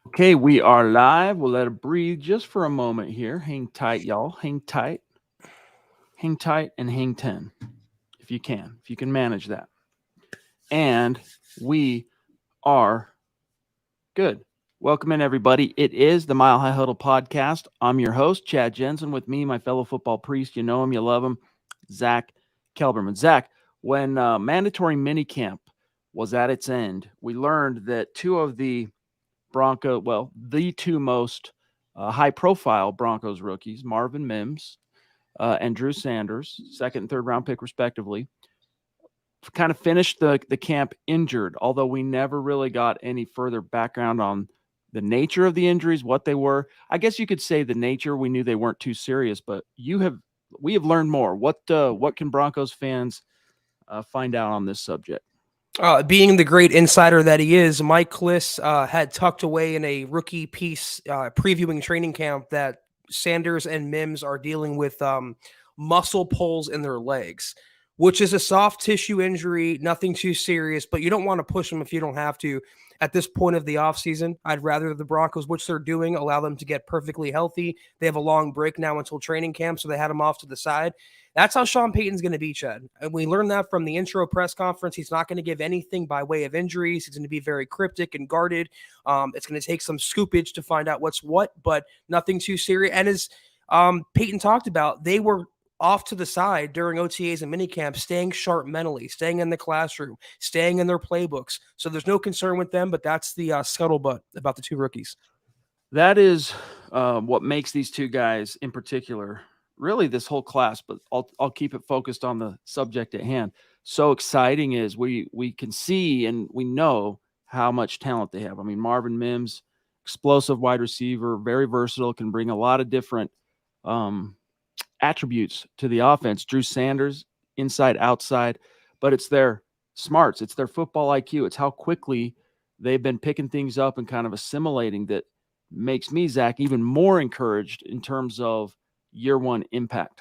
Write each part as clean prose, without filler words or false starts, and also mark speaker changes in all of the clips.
Speaker 1: Okay, we are live. We'll let it breathe just for a moment here. Hang tight, y'all. Hang tight, and hang 10 if you can manage that. And we are good. Welcome in, everybody. It is the Mile High Huddle podcast. I'm your host, Chad Jensen. With me, my fellow football priest. You know him, you love him, Zack Kelberman. Zack, when mandatory minicamp was at its end, we learned that the two most high profile Broncos rookies, Marvin Mims and Drew Sanders, second and third round pick, respectively, kind of finished the camp injured, although we never really got any further background on the nature of the injuries, what they were. I guess you could say the nature. We knew they weren't too serious, but we have learned more. What can Broncos fans find out on this subject?
Speaker 2: Being the great insider that he is, Mike Kliss had tucked away in a rookie piece previewing training camp that Sanders and Mims are dealing with muscle pulls in their legs, which is a soft tissue injury, nothing too serious, but you don't want to push them if you don't have to. At this point of the offseason, I'd rather the Broncos, which they're doing, allow them to get perfectly healthy. They have a long break now until training camp, so they had him off to the side. That's how Sean Payton's going to be, Chad. And we learned that from the intro press conference. He's not going to give anything by way of injuries. He's going to be very cryptic and guarded. It's going to take some scoopage to find out what's what, but nothing too serious. And as Payton talked about, they were off to the side during OTAs and minicamp, staying sharp mentally, staying in the classroom, staying in their playbooks. So there's no concern with them, but that's the scuttlebutt about the two rookies.
Speaker 1: That is what makes these two guys in particular, really this whole class, but I'll keep it focused on the subject at hand. So exciting is we can see and we know how much talent they have. I mean, Marvin Mims, explosive wide receiver, very versatile, can bring a lot of different um, attributes to the offense. Drew Sanders, inside, outside, but it's their smarts, it's their football IQ, it's how quickly they've been picking things up and kind of assimilating that makes me, Zach, even more encouraged in terms of year one impact.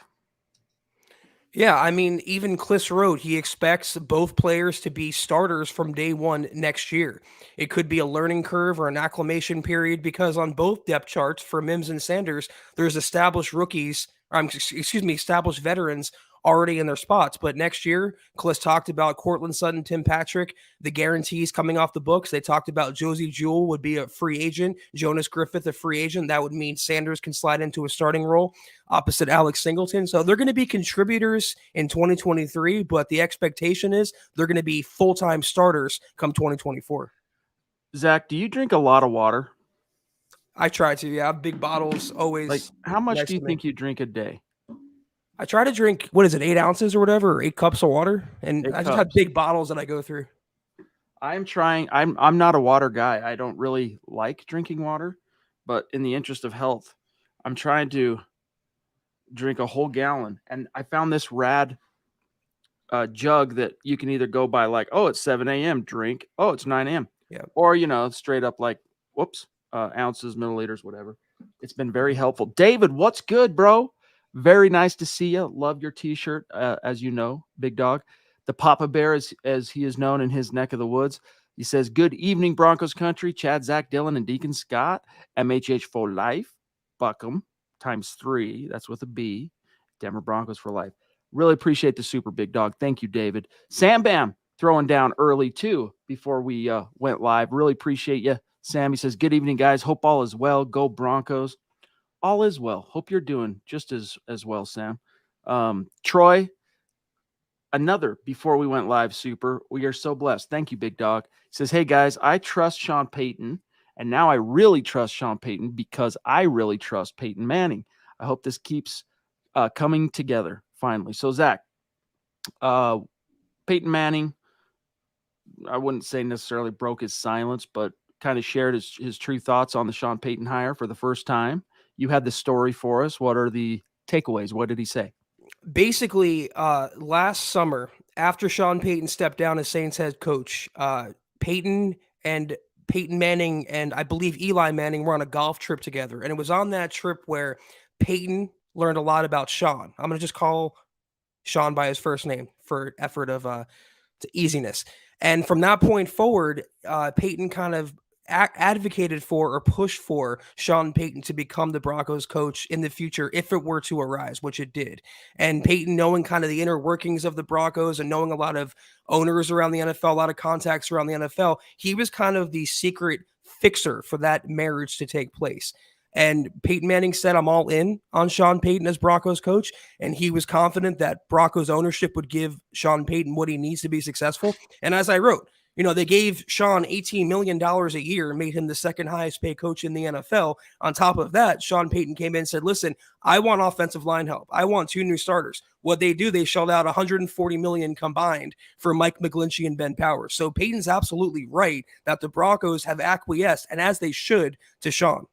Speaker 2: Yeah, I mean, even Kliss wrote he expects both players to be starters from day one next year. It could be a learning curve or an acclimation period because on both depth charts for Mims and Sanders, there's established rookies, established veterans already in their spots. But next year, Kliss talked about Cortland Sutton, Tim Patrick, the guarantees coming off the books. They talked about Josie Jewell would be a free agent, Jonas Griffith a free agent. That would mean Sanders can slide into a starting role opposite Alex Singleton. So they're going to be contributors in 2023, but the expectation is they're going to be full-time starters come 2024.
Speaker 1: Zach, do you drink a lot of water?
Speaker 2: I try to, yeah. Big bottles,
Speaker 1: Like,
Speaker 2: always
Speaker 1: how much
Speaker 2: nice
Speaker 1: do you
Speaker 2: to me.
Speaker 1: think you drink a day?
Speaker 2: I try to drink, what is it, 8 ounces or whatever, or 8 cups of water. And
Speaker 1: Eight
Speaker 2: I just have
Speaker 1: cups.
Speaker 2: big bottles that I go through.
Speaker 1: I'm trying. I'm not a water guy. I don't really like drinking water, but in the interest of health, I'm trying to drink a whole gallon. And I found this rad jug that you can either go by like, oh, it's 7 a.m. drink, oh, it's 9 a.m.
Speaker 2: Yeah.
Speaker 1: Or straight up like, whoops, ounces, milliliters, whatever. It's been very helpful. David, what's good, bro? Very nice to see you. Love your T-shirt, as you know, big dog. The Papa Bear, as he is known in his neck of the woods. He says, "Good evening, Broncos country. Chad, Zach, Dylan, and Deacon Scott. MHH for life. Buckham times 3. That's with a B. Denver Broncos for life." Really appreciate the super big dog. Thank you, David. Sam Bam throwing down early too before we went live. Really appreciate you. Sam, he says, "Good evening, guys. Hope all is well. Go Broncos." All is well. Hope you're doing just as well, Sam. Troy, another before we went live, super. We are so blessed. Thank you, big dog. He says, "Hey guys, I trust Sean Payton, and now I really trust Sean Payton because I really trust Peyton Manning. I hope this keeps coming together finally." So Zach, uh, Peyton Manning, I wouldn't say necessarily broke his silence, but kind of shared his true thoughts on the Sean Payton hire for the first time. You had the story for us. What are the takeaways? What did he say?
Speaker 2: Basically, last summer, after Sean Payton stepped down as Saints head coach, Peyton and Peyton Manning and I believe Eli Manning were on a golf trip together. And it was on that trip where Peyton learned a lot about Sean. I'm going to just call Sean by his first name for effort of to easiness. And from that point forward, Peyton kind of advocated for or pushed for Sean Payton to become the Broncos coach in the future if it were to arise, which it did. And Payton, knowing kind of the inner workings of the Broncos and knowing a lot of owners around the NFL, a lot of contacts around the NFL, he was kind of the secret fixer for that marriage to take place. And Peyton Manning said, I'm all in on Sean Payton as Broncos coach. And he was confident that Broncos ownership would give Sean Payton what he needs to be successful. And as I wrote, they gave Sean $18 million a year and made him the second highest paid coach in the NFL. On top of that, Sean Payton came in and said, listen, I want offensive line help. I want 2 new starters. What they do, they shelled out $140 million combined for Mike McGlinchey and Ben Powers. So Payton's absolutely right that the Broncos have acquiesced, and as they should, to Sean.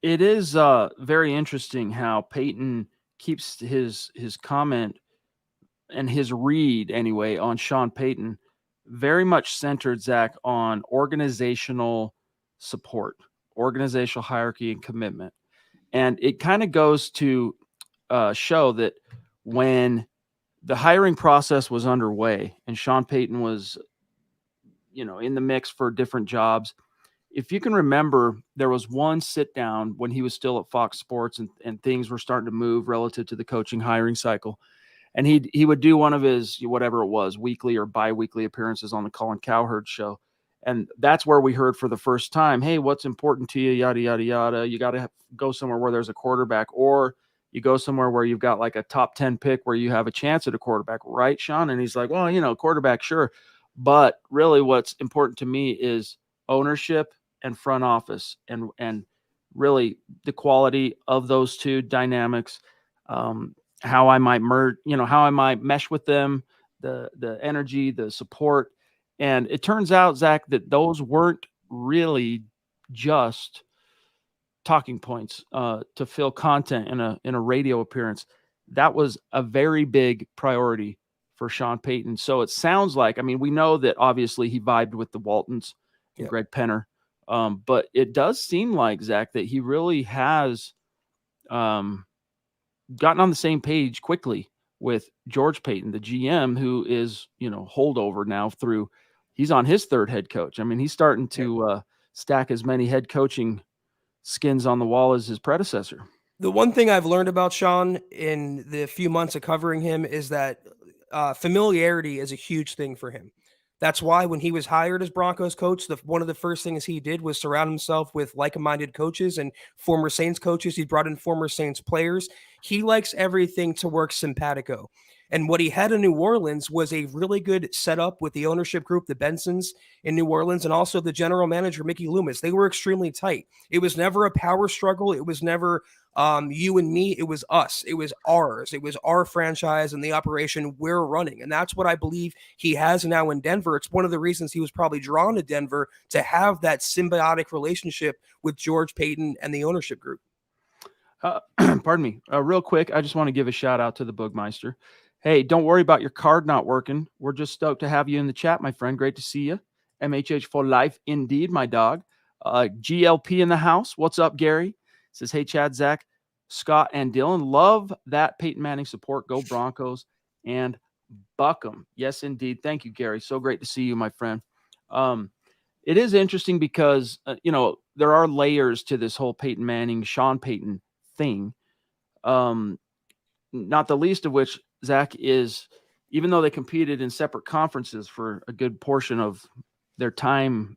Speaker 1: It is very interesting how Peyton keeps his comment and his read anyway on Sean Payton very much centered, Zach, on organizational support, organizational hierarchy and commitment. And it kind of goes to show that when the hiring process was underway and Sean Payton was, in the mix for different jobs, if you can remember, there was one sit down when he was still at Fox Sports and things were starting to move relative to the coaching hiring cycle. And he would do one of his, whatever it was, weekly or bi-weekly appearances on the Colin Cowherd show. And that's where we heard for the first time, hey, what's important to you, yada, yada, yada. You got to go somewhere where there's a quarterback, or you go somewhere where you've got like a top 10 pick where you have a chance at a quarterback, right, Sean? And he's like, well, quarterback, sure. But really what's important to me is ownership and front office and really the quality of those two dynamics, how I might merge, how I might mesh with them, the energy, the support. And it turns out, Zach, that those weren't really just talking points to fill content in a radio appearance. That was a very big priority for Sean Payton. So it sounds like, we know that obviously he vibed with the Waltons and Greg Penner. But it does seem like, Zach, that he really has gotten on the same page quickly with George Payton, the GM, who is, holdover now he's on his third head coach. He's starting to stack as many head coaching skins on the wall as his predecessor.
Speaker 2: The one thing I've learned about Sean in the few months of covering him is that familiarity is a huge thing for him. That's why when he was hired as Broncos coach, one of the first things he did was surround himself with like-minded coaches and former Saints coaches. He brought in former Saints players. He likes everything to work simpatico. And what he had in New Orleans was a really good setup with the ownership group, the Bensons in New Orleans, and also the general manager, Mickey Loomis. They were extremely tight. It was never a power struggle. It was never you and me. It was us. It was ours. It was our franchise and the operation we're running. And that's what I believe he has now in Denver. It's one of the reasons he was probably drawn to Denver, to have that symbiotic relationship with George Payton and the ownership group.
Speaker 1: Pardon me. Real quick, I just want to give a shout out to the Boogmeister. Hey, don't worry about your card not working. We're just stoked to have you in the chat, my friend. Great to see you. MHH for life, indeed, my dog. GLP in the house. What's up, Gary? Says, hey, Chad, Zach, Scott, and Dylan. Love that Peyton Manning support. Go Broncos and buck 'em. Yes, indeed. Thank you, Gary. So great to see you, my friend. It is interesting because, there are layers to this whole Peyton Manning, Sean Payton thing. Not the least of which, Zach, is even though they competed in separate conferences for a good portion of their time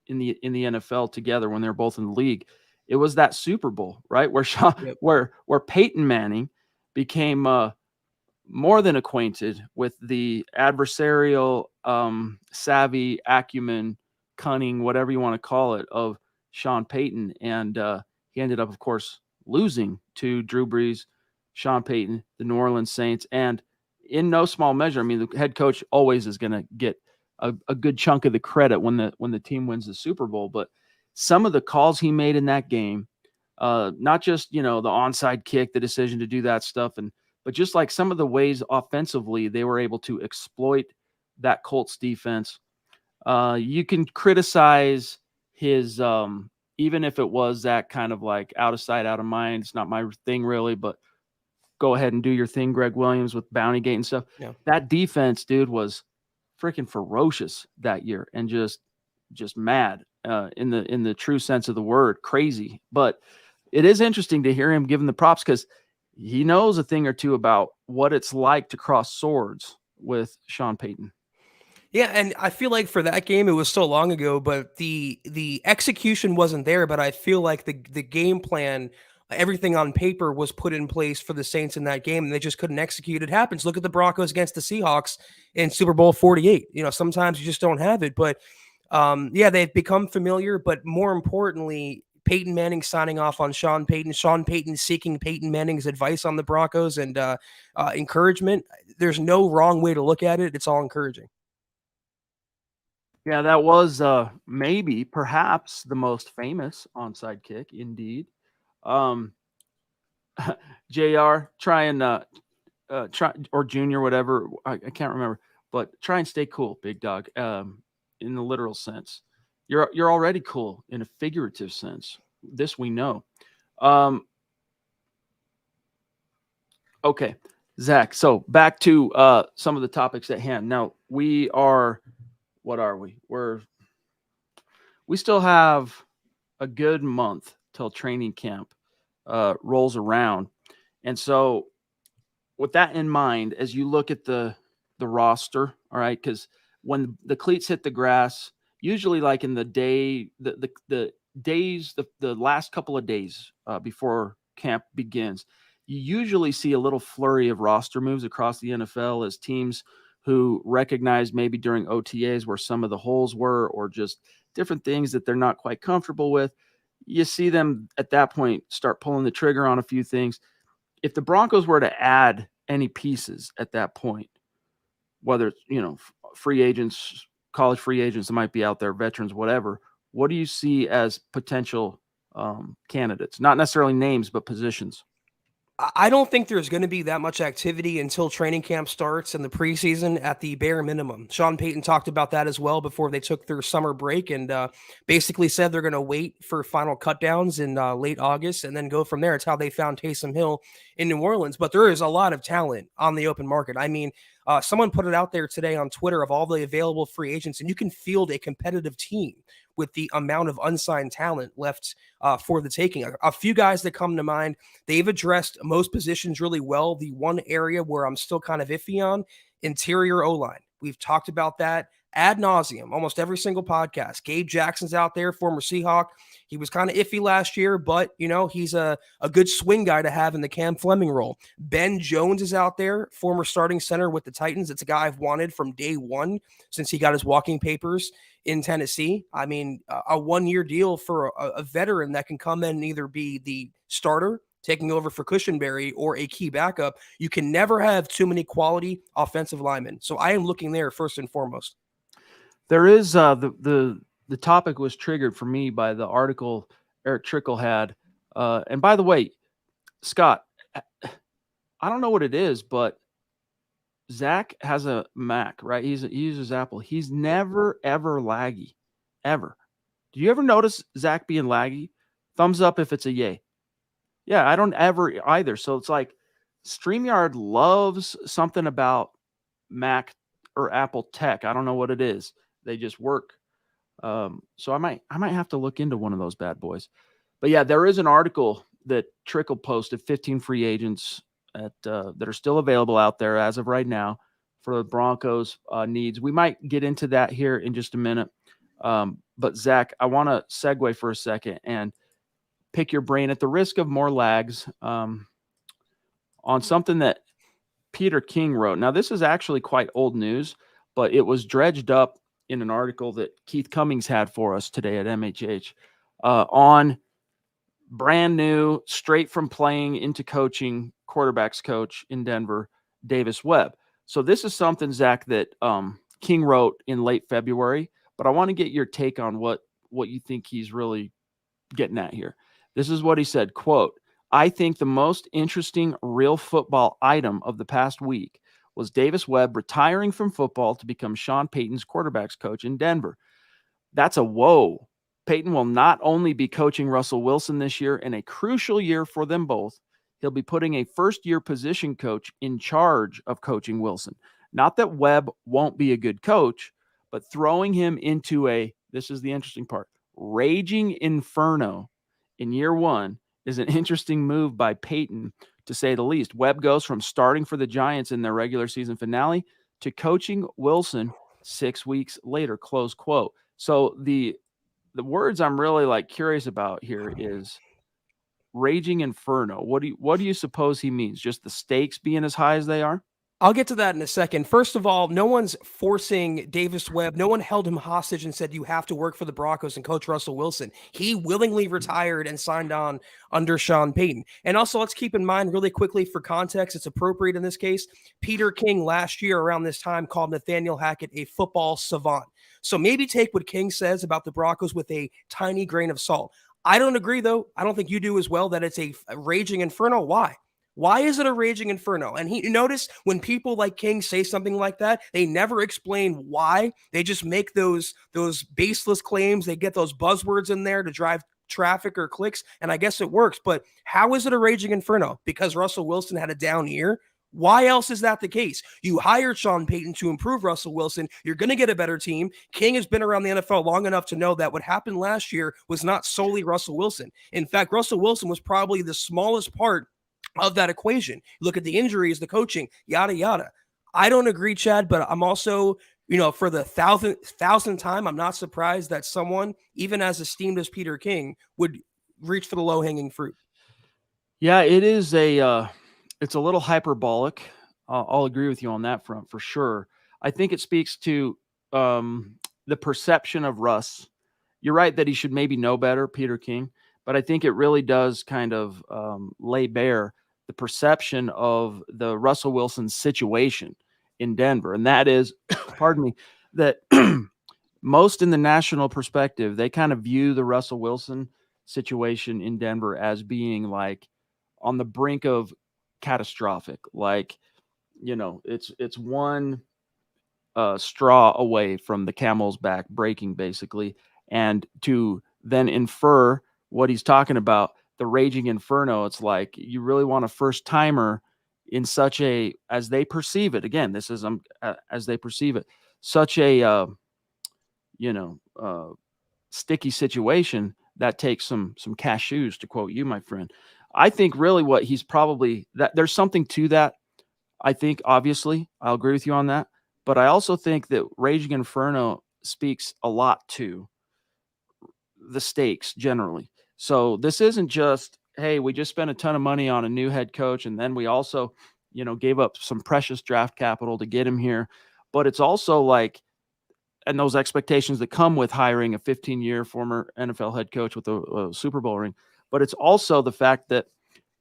Speaker 1: in the NFL together when they're both in the league, it was that Super Bowl, right? Where where Peyton Manning became more than acquainted with the adversarial savvy, acumen, cunning, whatever you want to call it, of Sean Payton. And he ended up, of course, losing to Drew Brees, Sean Payton, the New Orleans Saints, and in no small measure, the head coach always is going to get a good chunk of the credit when the team wins the Super Bowl. But some of the calls he made in that game, not just the onside kick, the decision to do that stuff, but just like some of the ways offensively they were able to exploit that Colts defense. You can criticize his even if it was that kind of like out of sight, out of mind. It's not my thing really, but go ahead and do your thing, Greg Williams, with Bounty Gate and stuff. Yeah. That defense, dude, was freaking ferocious that year and just just mad in the true sense of the word, crazy. But it is interesting to hear him giving the props because he knows a thing or two about what it's like to cross swords with Sean Payton.
Speaker 2: Yeah, and I feel like for that game, it was so long ago, but the execution wasn't there. But I feel like the game plan, everything on paper was put in place for the Saints in that game, and they just couldn't execute. It happens. Look at the Broncos against the Seahawks in Super Bowl 48. Sometimes you just don't have it. But yeah, they've become familiar. But more importantly, Peyton Manning signing off on Sean Payton, Sean Payton seeking Peyton Manning's advice on the Broncos and encouragement. There's no wrong way to look at it. It's all encouraging.
Speaker 1: Yeah, that was maybe, perhaps the most famous onside kick, indeed. Um, Jr. Try or Junior, whatever. I can't remember, but try and stay cool, big dog. In the literal sense, you're already cool in a figurative sense. This we know. Okay, Zach. So back to some of the topics at hand. Now we are. What are we? We still have a good month till training camp rolls around. And so with that in mind, as you look at the roster, all right, because when the cleats hit the grass, usually like in the day, the days, the last couple of days before camp begins, you usually see a little flurry of roster moves across the NFL as teams who recognize maybe during OTAs where some of the holes were, or just different things that they're not quite comfortable with. You see them at that point start pulling the trigger on a few things. If the Broncos were to add any pieces at that point, whether it's, free agents, college free agents that might be out there, veterans, whatever, what do you see as potential candidates? Not necessarily names, but positions.
Speaker 2: I don't think there's going to be that much activity until training camp starts and the preseason at the bare minimum. Sean Payton talked about that as well before they took their summer break and basically said they're going to wait for final cutdowns in late August and then go from there. It's how they found Taysom Hill in New Orleans. But there is a lot of talent on the open market. I mean, someone put it out there today on Twitter of all the available free agents, and you can field a competitive team with the amount of unsigned talent left for the taking. A few guys that come to mind, they've addressed most positions really well. The one area where I'm still kind of iffy on, interior O-line. We've talked about that ad nauseum, almost every single podcast. Gabe Jackson's out there, former Seahawk. He was kind of iffy last year, but, he's a good swing guy to have in the Cam Fleming role. Ben Jones is out there, former starting center with the Titans. It's a guy I've wanted from day one since he got his walking papers in Tennessee. I mean, a one-year deal for a veteran that can come in and either be the starter, taking over for Cushenberry, or a key backup. You can never have too many quality offensive linemen. So I am looking there first and foremost.
Speaker 1: There is the topic was triggered for me by the article Eric Trickle had. And by the way, Scott, I don't know what it is, but Zach has a Mac, right? He uses Apple. He's never, ever laggy, ever. Do you ever notice Zach being laggy? Thumbs up if it's a yay. Yeah, I don't ever either. So it's like StreamYard loves something about Mac or Apple tech. I don't know what it is. They just work. So I might have to look into one of those bad boys. But yeah, there is an article that Trickle posted, 15 free agents that are still available out there as of right now for the Broncos needs. We might get into that here in just a minute. But Zach, I want to segue for a second and pick your brain at the risk of more lags on something that Peter King wrote. Now, this is actually quite old news, but it was dredged up in an article that Keith Cummings had for us today at MHH on brand new, straight from playing into coaching, quarterbacks coach in Denver, Davis Webb. So this is something, Zach, that King wrote in late February, but I want to get your take on what you think he's really getting at here. This is what he said, quote, "I think the most interesting real football item of the past week was Davis Webb retiring from football to become Sean Payton's quarterbacks coach in Denver. That's a whoa. Payton will not only be coaching Russell Wilson this year in a crucial year for them both, he'll be putting a first-year position coach in charge of coaching Wilson. Not that Webb won't be a good coach, but throwing him into a this is the interesting part. Raging Inferno in year one is an interesting move by Payton, to say the least. Webb goes from starting for the Giants in their regular season finale to coaching Wilson 6 weeks later, close quote. So the words I'm really like curious about here is Raging Inferno. What do you suppose he means? Just the stakes being as high as they are?
Speaker 2: I'll get to that in a second. First of all, no one's forcing Davis Webb. No one held him hostage and said, you have to work for the Broncos and coach Russell Wilson. He willingly retired and signed on under Sean Payton. And also, let's keep in mind really quickly for context, it's appropriate in this case. Peter King last year around this time called Nathaniel Hackett a football savant. So maybe take what King says about the Broncos with a tiny grain of salt. I don't agree, though. I don't think you do as well, that it's a raging inferno. Why? Why is it a raging inferno? And notice when people like King say something like that, they never explain why. They just make those baseless claims. They get those buzzwords in there to drive traffic or clicks, and I guess it works. But how is it a raging inferno? Because Russell Wilson had a down year? Why else is that the case? You hired Sean Payton to improve Russell Wilson. You're going to get a better team. King has been around the NFL long enough to know that what happened last year was not solely Russell Wilson. In fact, Russell Wilson was probably the smallest part of that equation. Look at the injuries, the coaching, yada, yada. I don't agree, Chad, but I'm also, for the thousandth time, I'm not surprised that someone, even as esteemed as Peter King, would reach for the low-hanging fruit.
Speaker 1: Yeah, it is it's a little hyperbolic. I'll agree with you on that front for sure. I think it speaks to the perception of Russ. You're right that he should maybe know better, Peter King, but I think it really does kind of lay bare the perception of the Russell Wilson situation in Denver. And that is, pardon me, that most in the national perspective, they kind of view the Russell Wilson situation in Denver as being like on the brink of catastrophic. Like, it's one straw away from the camel's back breaking, basically. And to then infer what he's talking about, the raging inferno, it's like you really want a first timer in such a, as they perceive it. Again, this is as they perceive it, such a sticky situation that takes some cashews, to quote you, my friend. I think really what he's probably, that there's something to that. I think obviously I'll agree with you on that, but I also think that Raging Inferno speaks a lot to the stakes generally. So this isn't just, hey, we just spent a ton of money on a new head coach, and then we also, gave up some precious draft capital to get him here. But it's also like, and those expectations that come with hiring a 15-year former NFL head coach with a Super Bowl ring. But it's also the fact that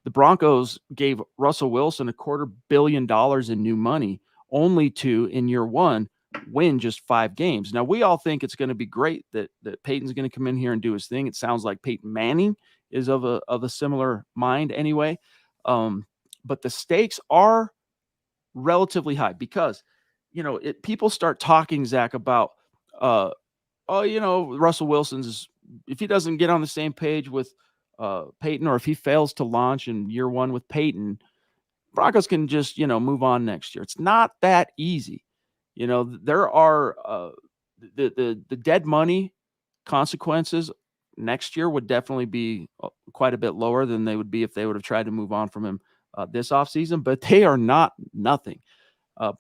Speaker 1: the Broncos gave Russell Wilson $250 million in new money, only to, in year one, win just 5 games. Now, we all think it's going to be great that Peyton's going to come in here and do his thing. It sounds like Peyton Manning is of a similar mind anyway. But the stakes are relatively high because, people start talking, Zach, about, Russell Wilson's, if he doesn't get on the same page with Peyton, or if he fails to launch in year one with Peyton, Broncos can just, move on next year. It's not that easy. There are the dead money consequences next year would definitely be quite a bit lower than they would be if they would have tried to move on from him this offseason, but they are not nothing.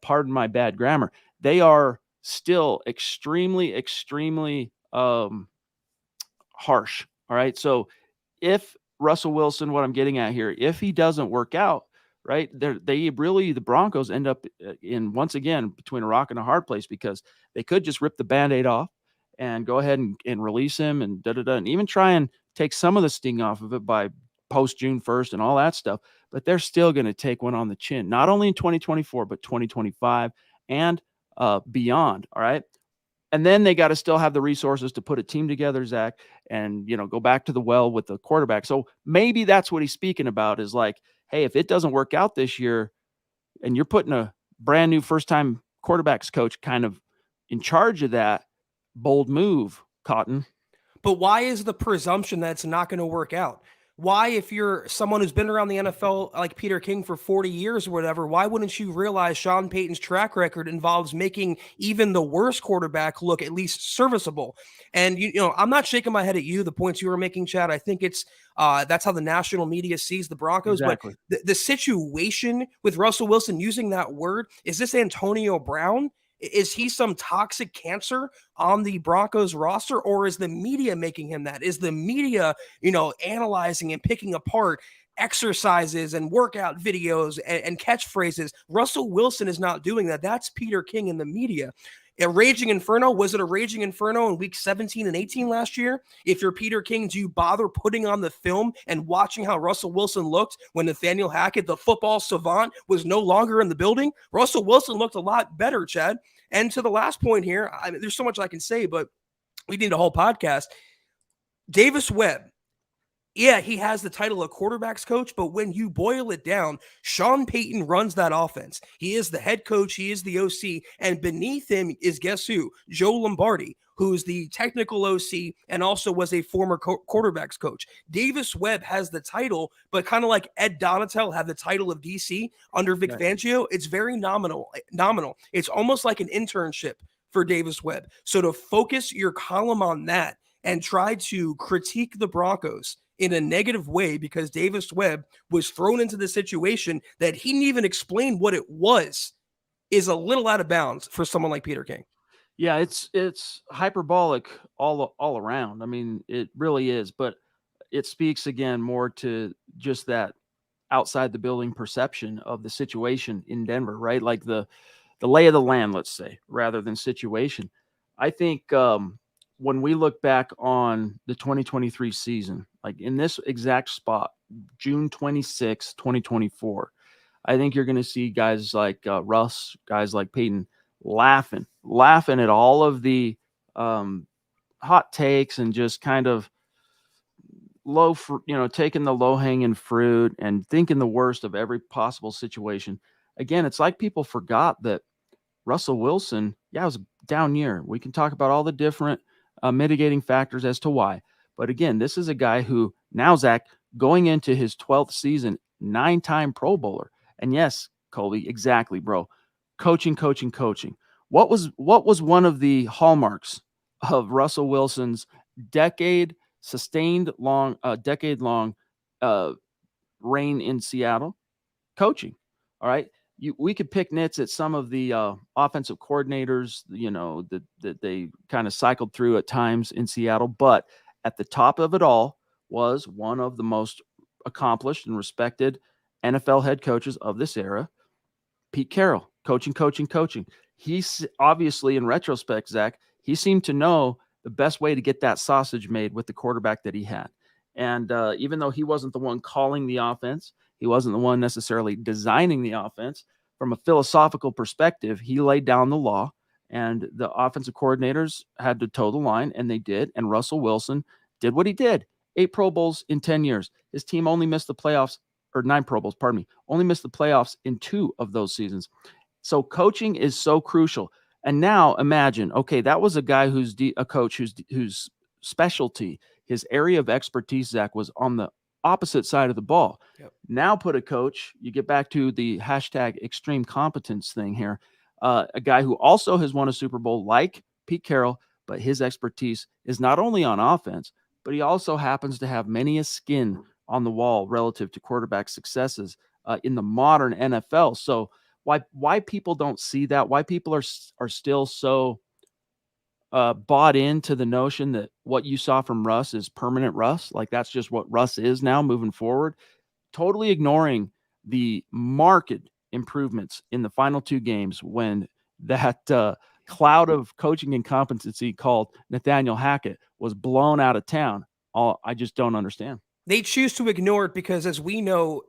Speaker 1: Pardon my bad grammar. They are still extremely, extremely harsh. All right. So if Russell Wilson, what I'm getting at here, if he doesn't work out, right, the Broncos end up in, once again, between a rock and a hard place, because they could just rip the Band-Aid off and go ahead and release him and and even try and take some of the sting off of it by post June 1st and all that stuff. But they're still going to take one on the chin, not only in 2024, but 2025 and beyond. All right. And then they got to still have the resources to put a team together, Zach, and, go back to the well with the quarterback. So maybe that's what he's speaking about, is like, hey, if it doesn't work out this year and you're putting a brand new first-time quarterbacks coach kind of in charge of that, bold move, Cotton.
Speaker 2: But why is the presumption that it's not going to work out? Why, if you're someone who's been around the NFL like Peter King for 40 years or whatever, why wouldn't you realize Sean Payton's track record involves making even the worst quarterback look at least serviceable? And, I'm not shaking my head at you, the points you were making, Chad. I think that's how the national media sees the Broncos.
Speaker 1: Exactly.
Speaker 2: But the situation with Russell Wilson using that word, is this Antonio Brown? Is he some toxic cancer on the Broncos roster, or is the media making him that? Is the media, analyzing and picking apart exercises and workout videos and catchphrases? Russell Wilson is not doing that. That's Peter King in the media. A raging inferno, was it a raging inferno in week 17 and 18 last year? If you're Peter King, do you bother putting on the film and watching how Russell Wilson looked when Nathaniel Hackett, the football savant, was no longer in the building? Russell Wilson looked a lot better, Chad. And to the last point here, there's so much I can say, but we need a whole podcast. Davis Webb. Yeah, he has the title of quarterbacks coach, but when you boil it down, Sean Payton runs that offense. He is the head coach, he is the OC, and beneath him is, guess who? Joe Lombardi, who's the technical OC and also was a former quarterbacks coach. Davis Webb has the title, but kind of like Ed Donatel had the title of DC under Vic Fangio, it's very nominal. It's almost like an internship for Davis Webb. So to focus your column on that and try to critique the Broncos in a negative way because Davis Webb was thrown into the situation that he didn't even explain what it was is a little out of bounds for someone like Peter King.
Speaker 1: Yeah, it's hyperbolic all around. I mean, it really is, but it speaks again more to just that outside the building perception of the situation in Denver, right? Like the lay of the land, let's say, rather than situation. I think when we look back on the 2023 season, like in this exact spot, June 26, 2024, I think you're going to see guys like Russ, guys like Payton laughing at all of the hot takes and just kind of taking the low hanging fruit and thinking the worst of every possible situation. Again, it's like people forgot that Russell Wilson, it was a down year. We can talk about all the different mitigating factors as to why. But again, this is a guy who now, Zach, going into his 12th season, 9-time Pro Bowler. And yes, Colby, exactly, bro. Coaching. What was one of the hallmarks of Russell Wilson's decade-long reign in Seattle? Coaching. All right. We could pick nits at some of the offensive coordinators, that they kind of cycled through at times in Seattle. But at the top of it all was one of the most accomplished and respected NFL head coaches of this era, Pete Carroll. Coaching. He's obviously, in retrospect, Zach, he seemed to know the best way to get that sausage made with the quarterback that he had. And even though he wasn't the one calling the offense, he wasn't the one necessarily designing the offense. From a philosophical perspective, he laid down the law, and the offensive coordinators had to toe the line, and they did. And Russell Wilson did what he did. 8 Pro Bowls in 10 years. His team only missed the playoffs, or 9 Pro Bowls, pardon me, only missed the playoffs in 2 of those seasons. So coaching is so crucial. And now imagine, okay, that was a guy who's a coach whose specialty, his area of expertise, Zach, was on the opposite side of the ball.
Speaker 2: Yep.
Speaker 1: Now put a coach, you get back to the hashtag extreme competence thing here, a guy who also has won a Super Bowl like Pete Carroll, but his expertise is not only on offense, but he also happens to have many a skin on the wall relative to quarterback successes in the modern NFL. So why people don't see that, why people are still so bought into the notion that what you saw from Russ is permanent Russ, like that's just what Russ is now moving forward, totally ignoring the marked improvements in the final 2 games when that cloud of coaching incompetency called Nathaniel Hackett was blown out of town. I just don't understand.
Speaker 2: They choose to ignore it because, as we know,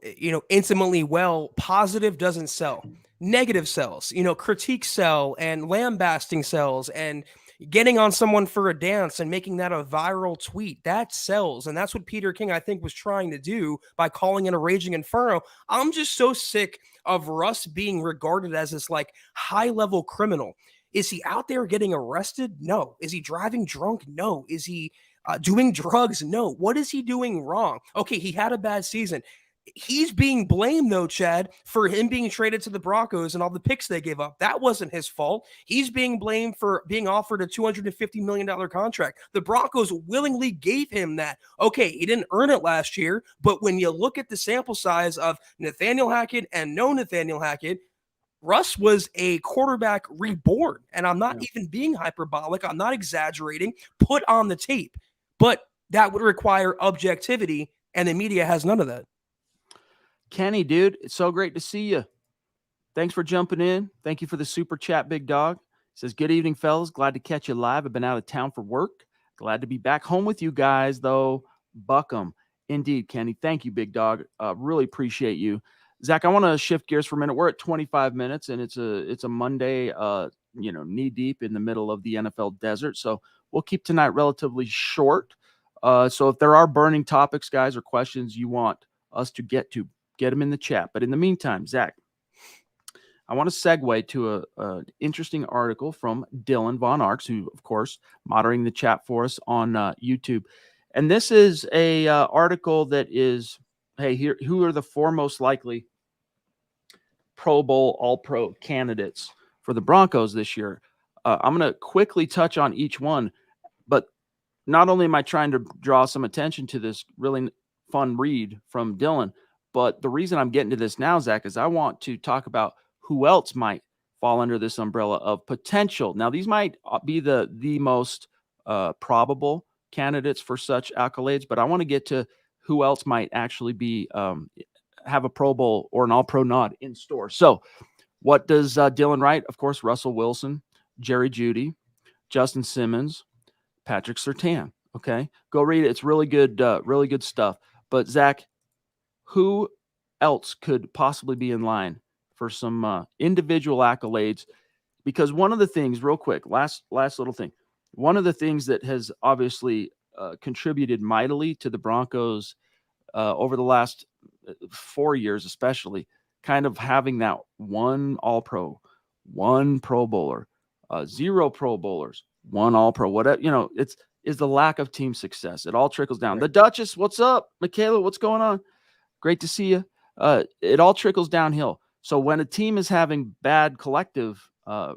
Speaker 2: intimately well, positive doesn't sell. Negative sells. Critique sell, and lambasting sells, and getting on someone for a dance and making that a viral tweet, that sells. And that's what Peter King, I think, was trying to do by calling it a raging inferno. I'm just so sick of Russ being regarded as this like high-level criminal. Is he out there getting arrested? No. Is he driving drunk? No. Is he Doing drugs? No. What is he doing wrong? Okay, he had a bad season. He's being blamed, though, Chad, for him being traded to the Broncos and all the picks they gave up. That wasn't his fault. He's being blamed for being offered a $250 million contract. The Broncos willingly gave him that. Okay, he didn't earn it last year, but when you look at the sample size of Nathaniel Hackett and no Nathaniel Hackett, Russ was a quarterback reborn. And I'm not even being hyperbolic. I'm not exaggerating. Put on the tape. But that would require objectivity, and the media has none of that.
Speaker 1: Kenny, dude, it's so great to see you. Thanks for jumping in. Thank you for the super chat, big dog. Says, good evening, fellas. Glad to catch you live. I've been out of town for work. Glad to be back home with you guys, though. Buck 'em. Indeed, Kenny. Thank you, big dog. Really appreciate you. Zach, I want to shift gears for a minute. We're at 25 minutes, and it's a Monday, knee deep in the middle of the NFL desert. So we'll keep tonight relatively short. So if there are burning topics, guys, or questions you want us to get them in the chat. But in the meantime, Zach, I want to segue to an interesting article from Dylan Von Arx, who, of course, moderating the chat for us on YouTube. And this is a article that is, hey, here, who are the four most likely Pro Bowl All-Pro candidates for the Broncos this year? I'm going to quickly touch on each one, but not only am I trying to draw some attention to this really fun read from Dylan, but the reason I'm getting to this now, Zach, is I want to talk about who else might fall under this umbrella of potential. Now, these might be the most probable candidates for such accolades, but I want to get to who else might actually be have a Pro Bowl or an All-Pro nod in store. So what does Dylan write? Of course, Russell Wilson, Jerry Jeudy, Justin Simmons, Patrick Surtain. Okay, go read it. It's really good stuff. But Zach, who else could possibly be in line for some individual accolades? Because one of the things, real quick, last little thing, one of the things that has obviously contributed mightily to the Broncos over the last 4 years, especially, kind of having that one All-Pro, one Pro Bowler, 0 Pro Bowlers, one All-Pro, whatever, is the lack of team success. It all trickles down. Right. The Duchess, what's up? Michaela, what's going on? Great to see you. It all trickles downhill. So when a team is having bad collective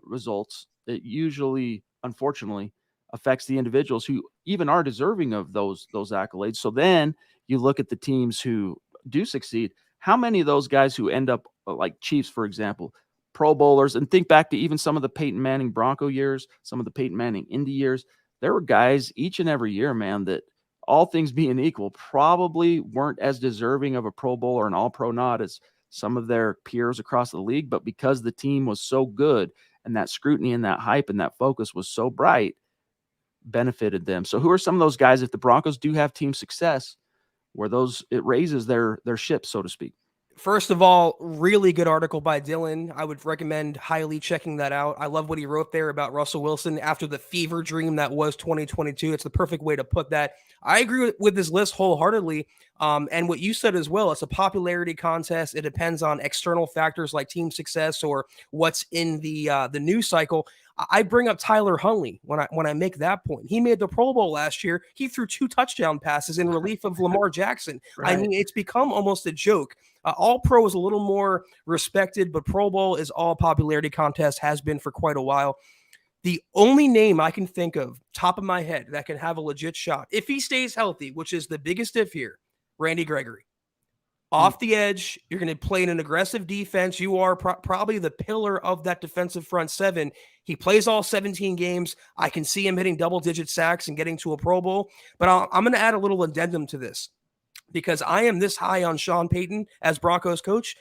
Speaker 1: results, it usually, unfortunately, affects the individuals who even are deserving of those accolades. So then you look at the teams who do succeed. How many of those guys who end up like Chiefs, for example, Pro Bowlers, and think back to even some of the Peyton Manning Bronco years, some of the Peyton Manning Indy years, there were guys each and every year, man, that all things being equal, probably weren't as deserving of a Pro Bowl or an All-Pro nod as some of their peers across the league. But because the team was so good and that scrutiny and that hype and that focus was so bright, benefited them. So who are some of those guys, if the Broncos do have team success, where it raises their ship, so to speak?
Speaker 2: First of all, really good article by Dylan. I would recommend highly checking that out. I love what he wrote there about Russell Wilson after the fever dream that was 2022. It's the perfect way to put that. I agree with this list wholeheartedly. And what you said as well, it's a popularity contest. It depends on external factors like team success or what's in the news cycle. I bring up Tyler Huntley when I make that point. He made the Pro Bowl last year. He threw 2 touchdown passes in relief of Lamar Jackson. Right. I mean, it's become almost a joke. All-Pro is a little more respected, but Pro Bowl is all popularity contest, has been for quite a while. The only name I can think of, top of my head, that can have a legit shot, if he stays healthy, which is the biggest if here, Randy Gregory. Off the edge, you're going to play in an aggressive defense. You are probably the pillar of that defensive front seven. He plays all 17 games. I can see him hitting double-digit sacks and getting to a Pro Bowl. But I'm going to add a little addendum to this because I am this high on Sean Payton as Broncos coach.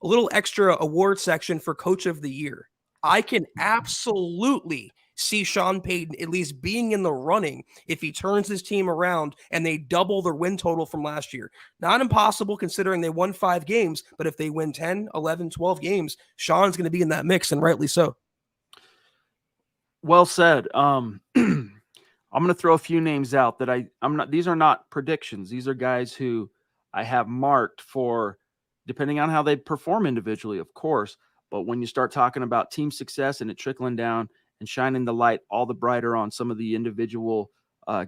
Speaker 2: A little extra award section for Coach of the Year. I can absolutely see Sean Payton at least being in the running if he turns his team around and they double their win total from last year. Not impossible considering they won 5 games, but if they win 10, 11, 12 games, Sean's going to be in that mix, and rightly so.
Speaker 1: Well said. I'm going to throw a few names out that I'm not, these are not predictions. These are guys who I have marked for, depending on how they perform individually, of course. But when you start talking about team success and it trickling down and shining the light all the brighter on some of the individual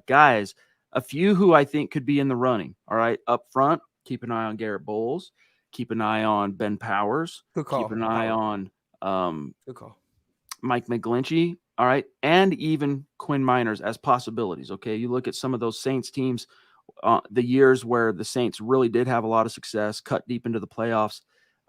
Speaker 1: guys, A few who I think could be in the running. All right. Up front, keep an eye on Garrett Bowles. Keep an eye on Ben Powers.
Speaker 2: Good
Speaker 1: Keep
Speaker 2: call.
Speaker 1: an eye
Speaker 2: Howard.
Speaker 1: on
Speaker 2: Good call.
Speaker 1: Mike McGlinchey. All right. And even Quinn Miners as possibilities. Okay. You look at some of those Saints teams, the years where the Saints really did have a lot of success, cut deep into the playoffs.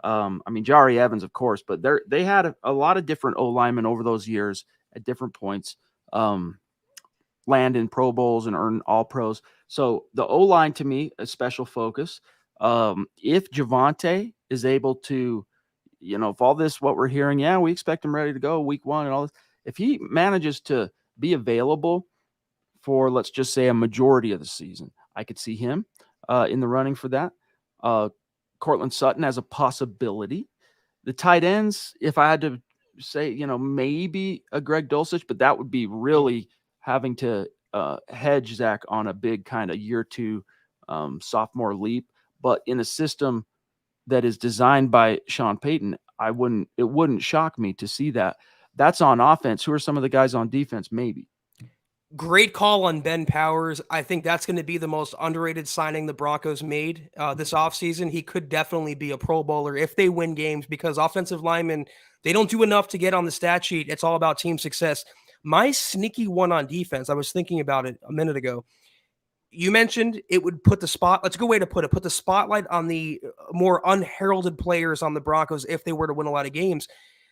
Speaker 1: I mean, Jari Evans, of course, but they had a lot of different O linemen over those years at different points. Land in Pro Bowls and earn All Pros. So the O line to me, a special focus. If Javonte is able to, if all this, what we're hearing, yeah, we expect him ready to go week 1 and all this. If he manages to be available for, let's just say, a majority of the season, I could see him in the running for that. Cortland Sutton as a possibility. The tight ends, if I had to say, maybe a Greg Dulcich, but that would be really having to hedge Zach on a big kind of year 2 sophomore leap. But in a system that is designed by Sean Payton, it wouldn't shock me to see that. That's on offense. Who are some of the guys on defense? Maybe.
Speaker 2: Great call on Ben Powers. I think that's going to be the most underrated signing the Broncos made this offseason. He could definitely be a Pro Bowler if they win games, because offensive linemen, they don't do enough to get on the stat sheet. It's all about team success. My sneaky one on defense, I was thinking about it a minute ago. You mentioned it would put that's a good way to put it, put the spotlight on the more unheralded players on the Broncos if they were to win a lot of games.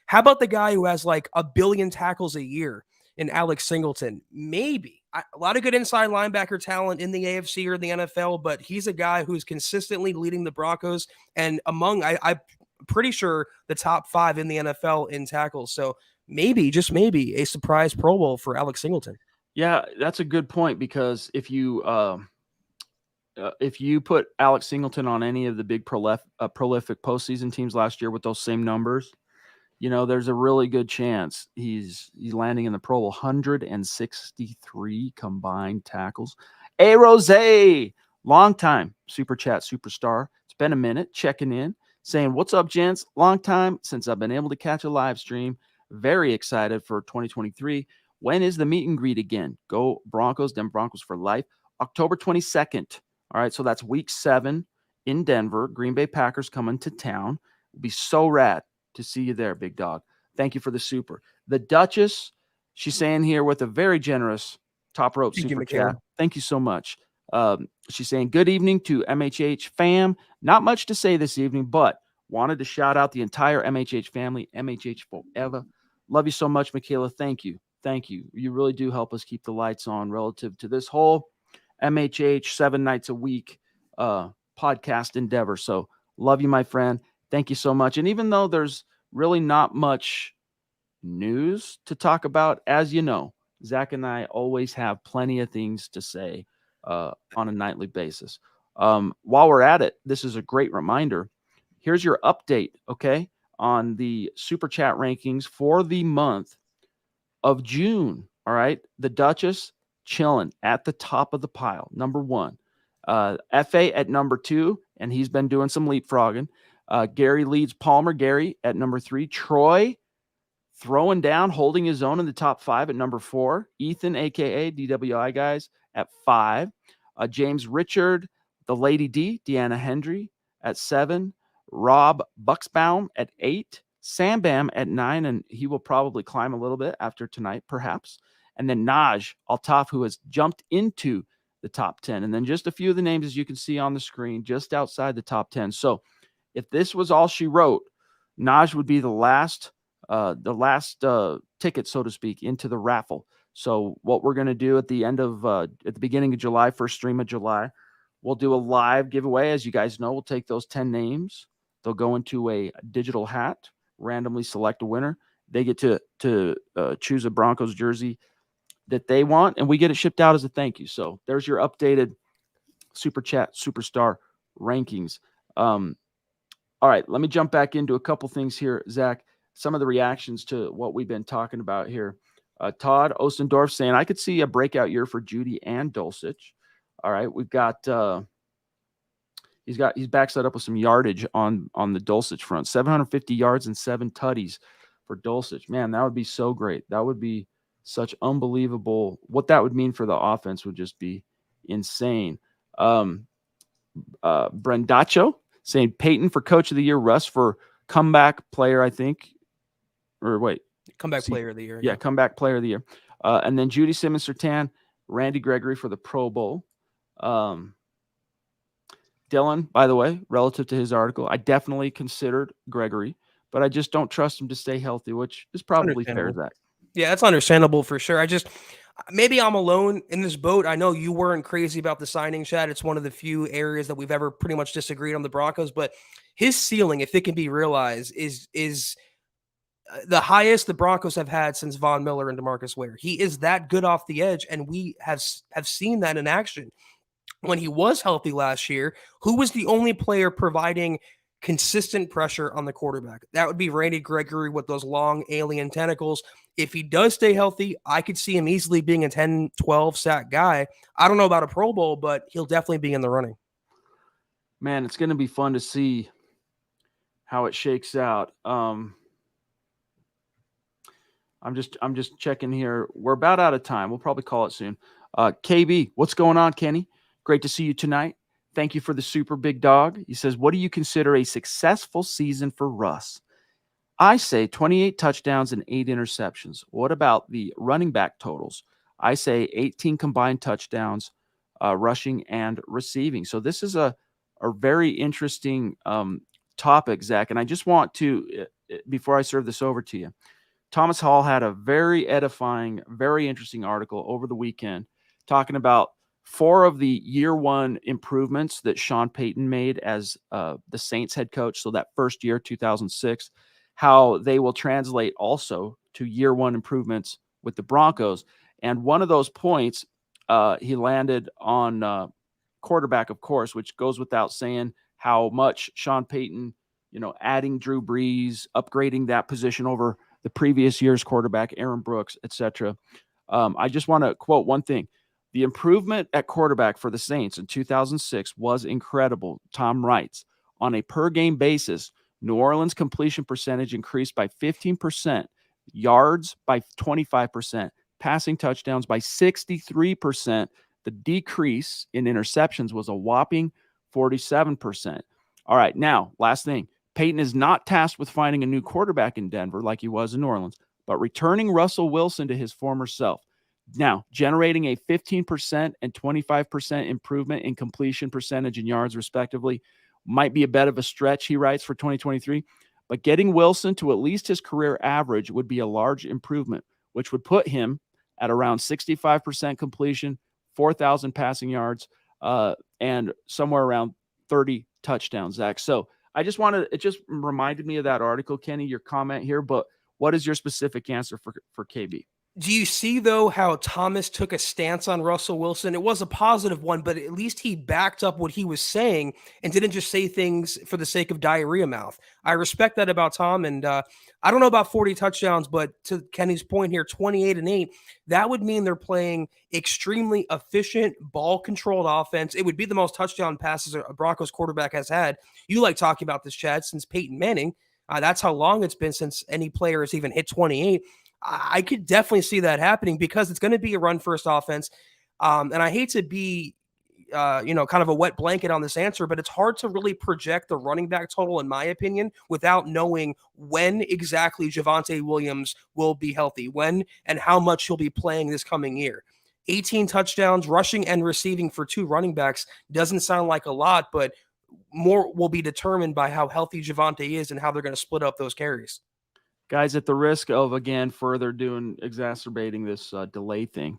Speaker 2: How about the guy who has like 1 billion tackles a year? In Alex Singleton, maybe a lot of good inside linebacker talent in the AFC or the NFL, but he's a guy who's consistently leading the Broncos and I'm pretty sure the top 5 in the NFL in tackles. So maybe, just maybe, a surprise Pro Bowl for Alex Singleton.
Speaker 1: Yeah, that's a good point, because if you put Alex Singleton on any of the big prolific postseason teams last year with those same numbers, there's a really good chance he's landing in the Pro Bowl. 163 combined tackles. A Rose, long time Super Chat superstar. It's been a minute, checking in, saying, "What's up, gents? Long time since I've been able to catch a live stream. Very excited for 2023. When is the meet and greet again? Go Broncos, them Broncos for life. October 22nd. All right, so that's week 7 in Denver. Green Bay Packers coming to town. It'll be so rad to see you there, big dog. Thank you for the super." The Duchess, she's saying here with a very generous top rope super chat. Thank you so much. She's saying, "Good evening to MHH fam. Not much to say this evening, but wanted to shout out the entire MHH family. MHH forever. Love you so much, Michaela. Thank you. Thank you. You really do help us keep the lights on relative to this whole MHH 7 nights a week podcast endeavor. So love you, my friend. Thank you so much." And even though there's really not much news to talk about, as you know, Zach and I always have plenty of things to say on a nightly basis. While we're at it, this is a great reminder. Here's your update, okay, on the Super Chat rankings for the month of June. All right. The Duchess chilling at the top of the pile, number 1. FA at number 2, and he's been doing some leapfrogging. Gary leads Palmer. Gary at number 3. Troy throwing down, holding his own in the top 5 at number 4. Ethan, a.k.a. DWI guys, at 5. James Richard, the Lady D, Deanna Hendry at 7. Rob Bucksbaum at 8. Sam Bam at 9, and he will probably climb a little bit after tonight, perhaps. And then Naj Altaf, who has jumped into the top 10. And then just a few of the names, as you can see on the screen, just outside the top 10. So if this was all she wrote, Naj would be the last ticket, so to speak, into the raffle. So what we're going to do at the beginning of July, first stream of July, we'll do a live giveaway. As you guys know, we'll take those 10 names. They'll go into a digital hat, randomly select a winner. They get to choose a Broncos jersey that they want, and we get it shipped out as a thank you. So there's your updated Super Chat Superstar rankings. All right, let me jump back into a couple things here, Zach. Some of the reactions to what we've been talking about here. Todd Ostendorf saying, "I could see a breakout year for Judy and Dulcich." All right, we've got he's backs that up with some yardage on the Dulcich front. 750 yards and 7 tutties for Dulcich. Man, that would be so great. That would be such unbelievable. What that would mean for the offense would just be insane. Brendacho saying Peyton for coach of the year, Russ for comeback player, I think. Or wait.
Speaker 2: Comeback player of the year.
Speaker 1: Yeah, comeback player of the year. And then Judy Simmons-Sertan, Randy Gregory for the Pro Bowl. Dylan, by the way, relative to his article, I definitely considered Gregory, but I just don't trust him to stay healthy, which is probably fair, Zach.
Speaker 2: Yeah, that's understandable for sure. Maybe I'm alone in this boat. I know you weren't crazy about the signing, Chad. It's one of the few areas that we've ever pretty much disagreed on the Broncos, but his ceiling, if it can be realized, is the highest the Broncos have had since Von Miller and DeMarcus Ware. He is that good off the edge, and we have seen that in action. When he was healthy last year, who was the only player providing consistent pressure on the quarterback? That would be Randy Gregory with those long alien tentacles. If he does stay healthy, I could see him easily being a 10, 12 sack guy. I don't know about a Pro Bowl, but he'll definitely be in the running.
Speaker 1: Man, it's going to be fun to see how it shakes out. I'm just checking here. We're about out of time. We'll probably call it soon. KB, what's going on, Kenny? Great to see you tonight. Thank you for the super big dog. He says, what do you consider a successful season for Russ? I say 28 touchdowns and 8 interceptions. What about the running back totals? I say 18 combined touchdowns, rushing and receiving. So this is a very interesting topic, Zach. And I just want to, before I serve this over to you, Thomas Hall had a very edifying, very interesting article over the weekend talking about 4 of the year 1 improvements that Sean Payton made as the Saints head coach. So that first year, 2006, how they will translate also to year 1 improvements with the Broncos. And one of those points, he landed on quarterback, of course, which goes without saying how much Sean Payton, adding Drew Brees, upgrading that position over the previous year's quarterback, Aaron Brooks, etc. I just want to quote one thing. The improvement at quarterback for the Saints in 2006 was incredible. Tom writes, on a per-game basis, New Orleans' completion percentage increased by 15%, yards by 25%, passing touchdowns by 63%. The decrease in interceptions was a whopping 47%. All right, now, last thing. Peyton is not tasked with finding a new quarterback in Denver like he was in New Orleans, but returning Russell Wilson to his former self. Now, generating a 15% and 25% improvement in completion percentage and yards, respectively, might be a bit of a stretch, he writes, for 2023. But getting Wilson to at least his career average would be a large improvement, which would put him at around 65% completion, 4,000 passing yards, and somewhere around 30 touchdowns, Zach. So it just reminded me of that article, Kenny, your comment here. But what is your specific answer for KB?
Speaker 2: Do you see, though, how Thomas took a stance on Russell Wilson? It was a positive one, but at least he backed up what he was saying and didn't just say things for the sake of diarrhea mouth. I respect that about Tom, and I don't know about 40 touchdowns, but to Kenny's point here, 28 and 8, that would mean they're playing extremely efficient, ball-controlled offense. It would be the most touchdown passes a Broncos quarterback has had. You like talking about this, Chad, since Peyton Manning. That's how long it's been since any player has even hit 28. I could definitely see that happening because it's going to be a run-first offense. And I hate to be, kind of a wet blanket on this answer, but it's hard to really project the running back total, in my opinion, without knowing when exactly Javonte Williams will be healthy, when and how much he'll be playing this coming year. 18 touchdowns, rushing and receiving for 2 running backs doesn't sound like a lot, but more will be determined by how healthy Javonte is and how they're going to split up those carries.
Speaker 1: Guys, at the risk of, again, further exacerbating this delay thing,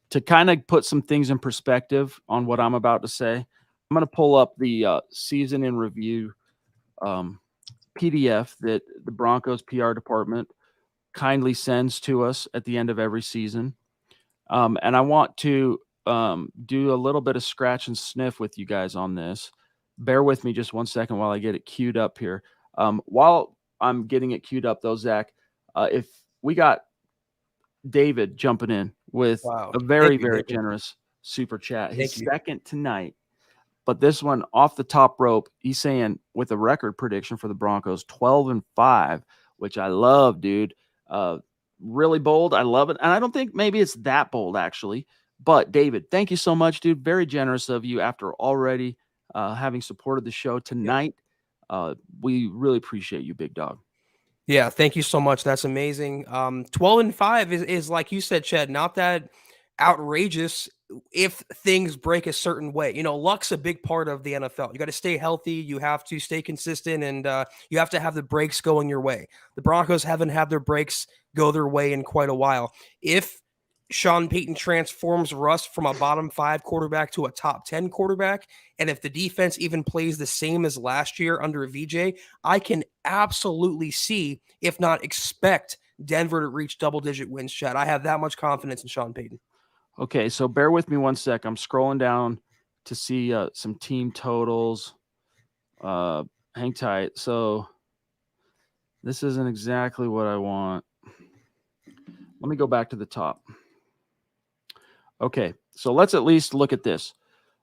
Speaker 1: to kind of put some things in perspective on what I'm about to say, I'm going to pull up the season in review PDF that the Broncos PR department kindly sends to us at the end of every season. And I want to do a little bit of scratch and sniff with you guys on this. Bear with me just one second while I get it queued up here. While I'm getting it queued up, though, Zach, if we got David jumping in with a very, very generous super chat, his second tonight, but this one off the top rope, he's saying with a record prediction for the Broncos, 12-5, which I love, dude. Really bold. I love it. And I don't think maybe it's that bold, actually, But David, thank you so much, dude. Very generous of you after already having supported the show tonight. We really appreciate you, big dog.
Speaker 2: Yeah, thank you so much. That's amazing. 12-5 is like you said, Chad, not that outrageous if things break a certain way. You know, luck's a big part of the NFL. You got to stay healthy, you have to stay consistent, and you have to have the breaks going your way. The Broncos haven't had their breaks go their way in quite a while. If Sean Payton transforms Russ from a bottom 5 quarterback to a top 10 quarterback, and if the defense even plays the same as last year under VJ, I can absolutely see, if not expect, Denver to reach double-digit wins, Chad. I have that much confidence in Sean Payton.
Speaker 1: Okay, so bear with me one sec. I'm scrolling down to see some team totals. Hang tight. So this isn't exactly what I want. Let me go back to the top. Okay, so let's at least look at this.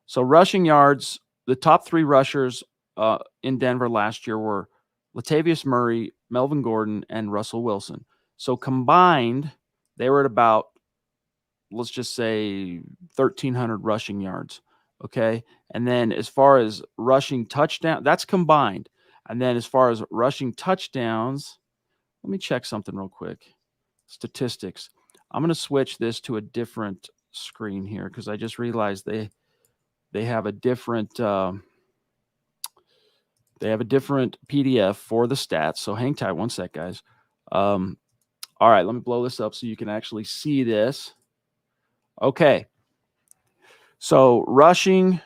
Speaker 1: So rushing yards, the top 3 rushers in Denver last year were Latavius Murray, Melvin Gordon, and Russell Wilson. So combined, they were at about, let's just say, 1,300 rushing yards. Okay, and then as far as rushing touchdown, that's combined. And then as far as rushing touchdowns, let me check something real quick. Statistics. I'm going to switch this to a different screen here because I just realized they have a different PDF for the stats. So hang tight one sec, guys. All right, let me blow this up so you can actually see this. Okay. So rushing,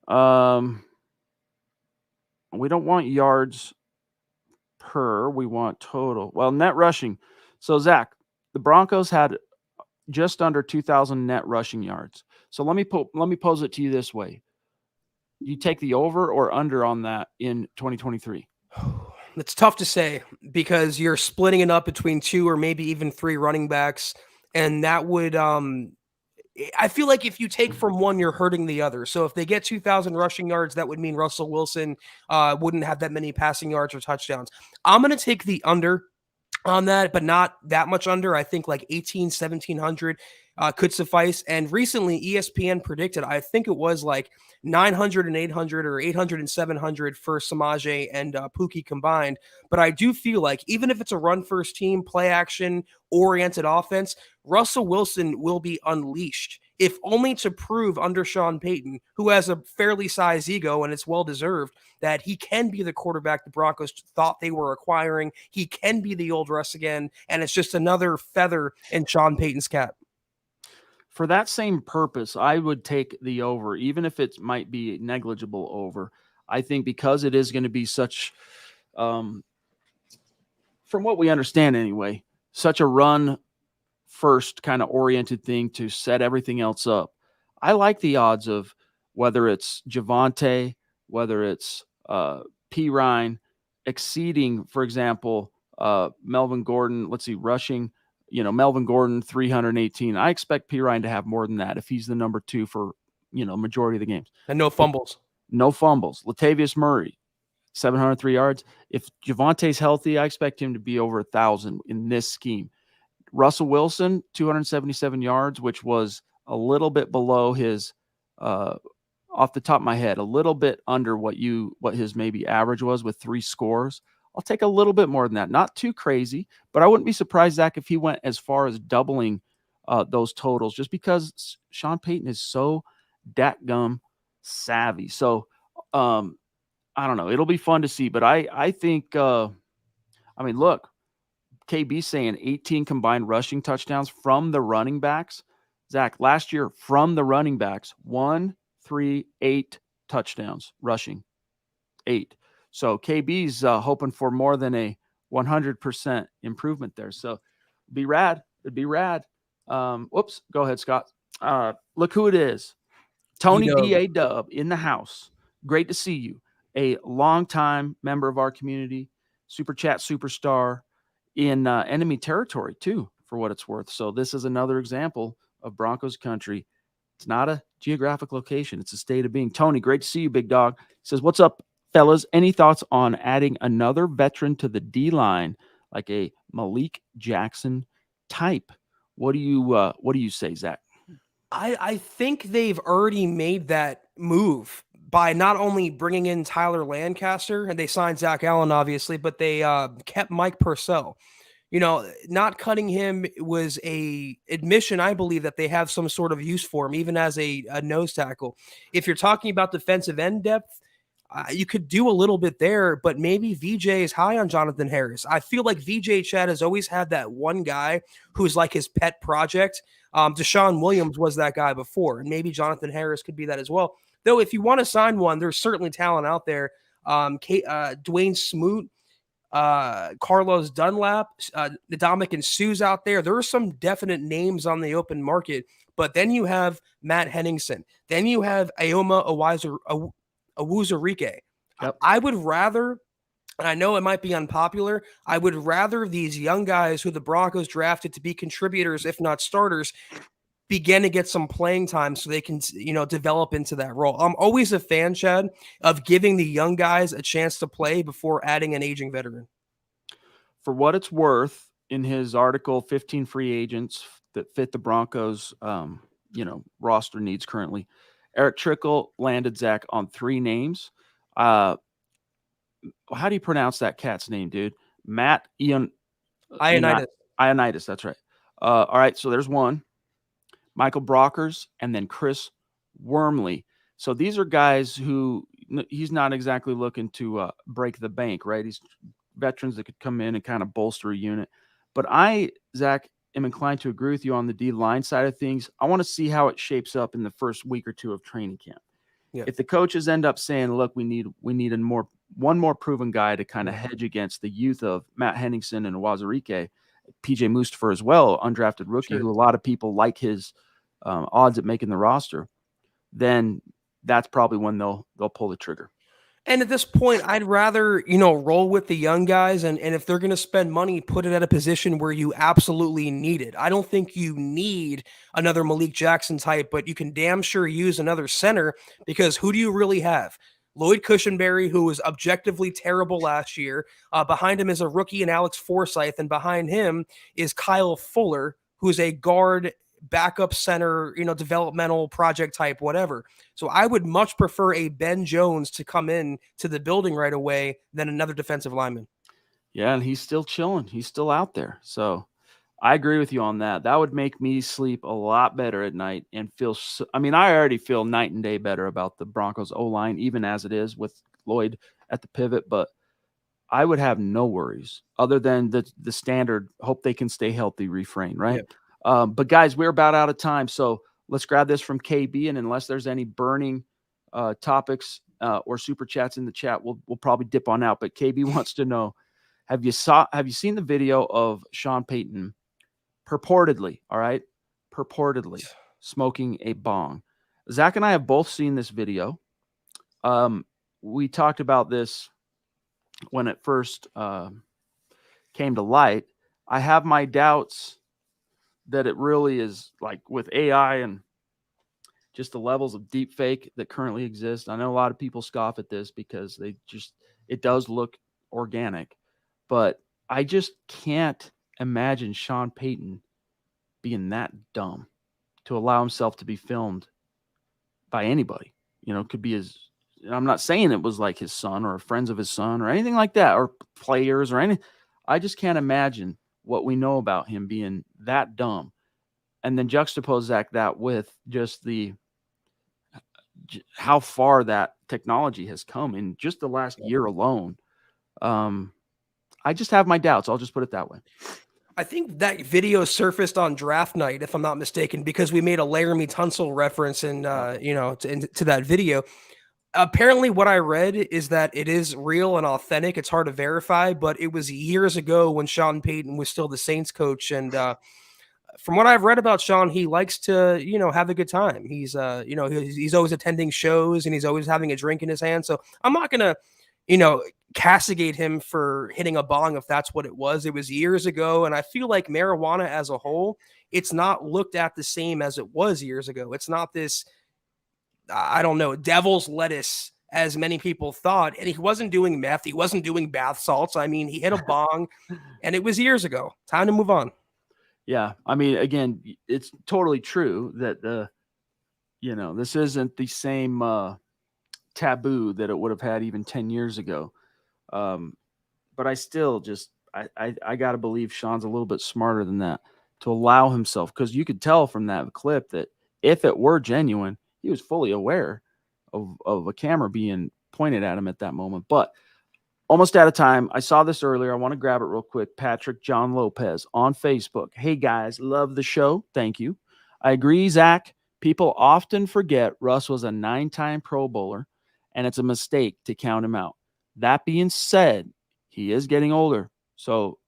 Speaker 1: we don't want yards per, we want total. Well, net rushing. So Zach, the Broncos had just under 2,000 net rushing yards. So let me pose it to you this way. You take the over or under on that in 2023?
Speaker 2: It's tough to say because you're splitting it up between 2 or maybe even 3 running backs. And that would, I feel like if you take from one, you're hurting the other. So if they get 2,000 rushing yards, that would mean Russell Wilson wouldn't have that many passing yards or touchdowns. I'm going to take the under on that, but not that much under. I think like 1,700 could suffice. And recently ESPN predicted, I think it was like 900 and 800 or 800 and 700 for Samaje and Pookie combined. But I do feel like even if it's a run first team, play action oriented offense, Russell Wilson will be unleashed, if only to prove under Sean Payton, who has a fairly sized ego and it's well deserved, that he can be the quarterback the Broncos thought they were acquiring. He can be the old Russ again, and it's just another feather in Sean Payton's cap.
Speaker 1: For that same purpose, I would take the over, even if it might be negligible over. I think because it is going to be such, from what we understand anyway, such a run first kind of oriented thing to set everything else up. I like the odds of whether it's Javonte, whether it's P. Ryan, exceeding, for example, Melvin Gordon. Let's see, rushing. Melvin Gordon, 318. I expect P. Ryan to have more than that if he's the number 2 for, majority of the games.
Speaker 2: And no fumbles.
Speaker 1: No fumbles. Latavius Murray, 703 yards. If Javonte's healthy, I expect him to be over 1,000 in this scheme. Russell Wilson, 277 yards, which was a little bit below his, off the top of my head, a little bit under what his maybe average was with 3 scores. I'll take a little bit more than that. Not too crazy, but I wouldn't be surprised, Zach, if he went as far as doubling those totals just because Sean Payton is so dadgum savvy. So, I don't know. It'll be fun to see, but I think, look, KB saying 18 combined rushing touchdowns from the running backs. Zach, last year from the running backs, 1, 3, 8 touchdowns rushing. 8. So KB's hoping for more than a 100% improvement there. So it'd be rad. Whoops. Go ahead, Scott. Look who it is. Tony D.A. Dub in the house. Great to see you. A longtime member of our community, Super Chat superstar in enemy territory too, for what it's worth. So this is another example of Broncos country. It's not a geographic location. It's a state of being. Tony, great to see you, big dog. He says, what's up, fellas? Any thoughts on adding another veteran to the D-line, like a Malik Jackson type? What do you say, Zach?
Speaker 2: I think they've already made that move by not only bringing in Tyler Lancaster, and they signed Zach Allen, obviously, but they kept Mike Purcell. Not cutting him was a admission, I believe, that they have some sort of use for him, even as a nose tackle. If you're talking about defensive end depth, you could do a little bit there, but maybe VJ is high on Jonathan Harris. I feel like VJ Chad has always had that one guy who's like his pet project. Deshaun Williams was that guy before, and maybe Jonathan Harris could be that as well. Though, if you want to sign one, there's certainly talent out there. Dwayne Smoot, Carlos Dunlap, Ndamukong and Sue's out there. There are some definite names on the open market, but then you have Matt Henningsen. Then you have Ayoma Awuzurike.
Speaker 1: Yep.
Speaker 2: I would rather, and I know it might be unpopular, I would rather these young guys who the Broncos drafted to be contributors, if not starters, begin to get some playing time so they can, develop into that role. I'm always a fan, Chad, of giving the young guys a chance to play before adding an aging veteran.
Speaker 1: For what it's worth, in his article, 15 free agents that fit the Broncos, roster needs currently, Eric Trickle landed Zach on 3 names. How do you pronounce that cat's name, dude? Matt
Speaker 2: Ioannidis.
Speaker 1: Ioannidis, that's right. All right, so there's one. Michael Brockers, and then Chris Wormley. So these are guys who he's not exactly looking to break the bank, right? He's veterans that could come in and kind of bolster a unit. But Zach, am inclined to agree with you on the D-line side of things. I want to see how it shapes up in the first week or two of training camp. Yeah. If the coaches end up saying, look, we need one more proven guy to kind of hedge against the youth of Matt Henningsen and Awuzurike, PJ Mustapher as well, undrafted rookie, who a lot of people like his odds at making the roster, then that's probably when they'll pull the trigger.
Speaker 2: And at this point, I'd rather, roll with the young guys. And if they're going to spend money, put it at a position where you absolutely need it. I don't think you need another Malik Jackson type, but you can damn sure use another center, because who do you really have? Lloyd Cushenberry, who was objectively terrible last year. Behind him is a rookie in Alex Forsyth. And behind him is Kyle Fuller, who's a guard backup center, developmental project type, whatever. So I would much prefer a Ben Jones to come in to the building right away than another defensive lineman.
Speaker 1: Yeah, and he's still chilling. He's still out there. So I agree with you on that. That would make me sleep a lot better at night and feel I already feel night and day better about the Broncos O-line, even as it is with Lloyd at the pivot, but I would have no worries other than the standard hope they can stay healthy refrain, right? Yep. But guys, we're about out of time, so let's grab this from KB. And unless there's any burning topics or super chats in the chat, we'll probably dip on out. But KB wants to know: Have you seen the video of Sean Payton purportedly smoking a bong? Zach and I have both seen this video. We talked about this when it first came to light. I have my doubts that it really is, like, with AI and just the levels of deep fake that currently exist. I know a lot of people scoff at this because it does look organic, but I just can't imagine Sean Payton being that dumb to allow himself to be filmed by anybody. It could be I'm not saying it was like his son or friends of his son or anything like that, or players or anything. I just can't imagine what we know about him being that dumb. And then juxtapose that with just how far that technology has come in just the last year alone. I just have my doubts. I'll just put it that way.
Speaker 2: I think that video surfaced on draft night, if I'm not mistaken, because we made a Laramie Tunsil reference to that video. Apparently what I read is that it is real and authentic. It's hard to verify, but it was years ago when Sean Payton was still the Saints coach. And from what I've read about Sean, he likes to, have a good time. He's always attending shows and he's always having a drink in his hand. So I'm not going to, castigate him for hitting a bong if that's what it was. It was years ago. And I feel like marijuana as a whole, it's not looked at the same as it was years ago. It's not this, I don't know, devil's lettuce as many people thought. And he wasn't doing meth. He wasn't doing bath salts. He hit a bong and it was years ago. Time to move on.
Speaker 1: Yeah. Again, it's totally true that This isn't the same taboo that it would have had even 10 years ago. Um, but I still just I got to believe Sean's a little bit smarter than that to allow himself, because you could tell from that clip that if it were genuine, he was fully aware of a camera being pointed at him at that moment. But almost out of time. I saw this earlier. I want to grab it real quick. Patrick John Lopez on Facebook. Hey guys, love the show. Thank you. I agree, Zach. People often forget Russ was a 9-time Pro Bowler, and it's a mistake to count him out. That being said, he is getting older. So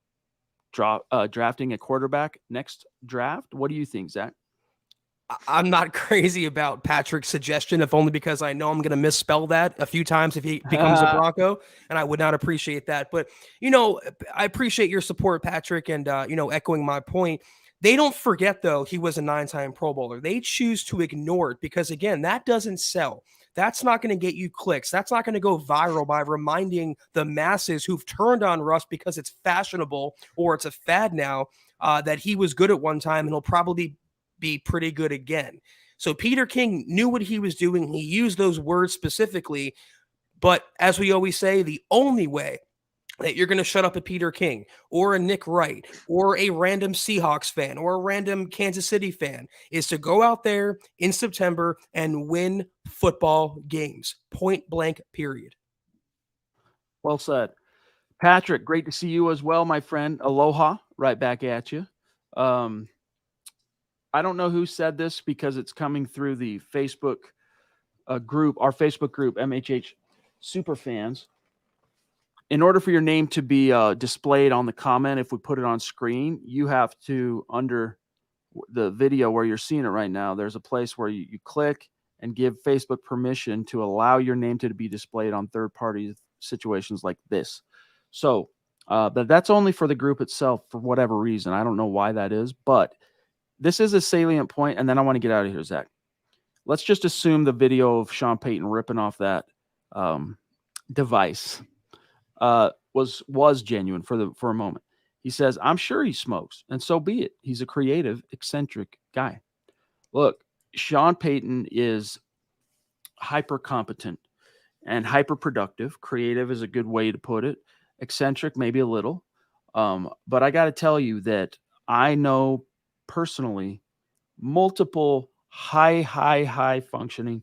Speaker 1: drafting a quarterback next draft. What do you think, Zach?
Speaker 2: I'm not crazy about Patrick's suggestion, if only because I know I'm going to misspell that a few times if he becomes a Bronco, and I would not appreciate that. But, I appreciate your support, Patrick, and, echoing my point. They don't forget, though, he was a 9-time Pro Bowler. They choose to ignore it because, again, that doesn't sell. That's not going to get you clicks. That's not going to go viral by reminding the masses who've turned on Russ because it's fashionable or it's a fad now that he was good at one time and he'll probably be pretty good again. So Peter King knew what he was doing. He used those words specifically. But as we always say, the only way that you're going to shut up a Peter King or a Nick Wright or a random Seahawks fan or a random Kansas City fan is to go out there in September and win football games. Point blank, period.
Speaker 1: Well said. Patrick, great to see you as well, my friend. Aloha, right back at you. I don't know who said this because it's coming through the Facebook group, our Facebook group, MHH Superfans. In order for your name to be displayed on the comment, if we put it on screen, you have to, under the video where you're seeing it right now, there's a place where you click and give Facebook permission to allow your name to be displayed on third-party situations like this. So that's only for the group itself for whatever reason. I don't know why that is, but this is a salient point, and then I want to get out of here, Zach. Let's just assume the video of Sean Payton ripping off that device was genuine for a moment. He says, I'm sure he smokes, and so be it. He's a creative, eccentric guy. Look, Sean Payton is hyper competent and hyper productive. Creative is a good way to put it. Eccentric, maybe a little. But I got to tell you that I know personally multiple high functioning,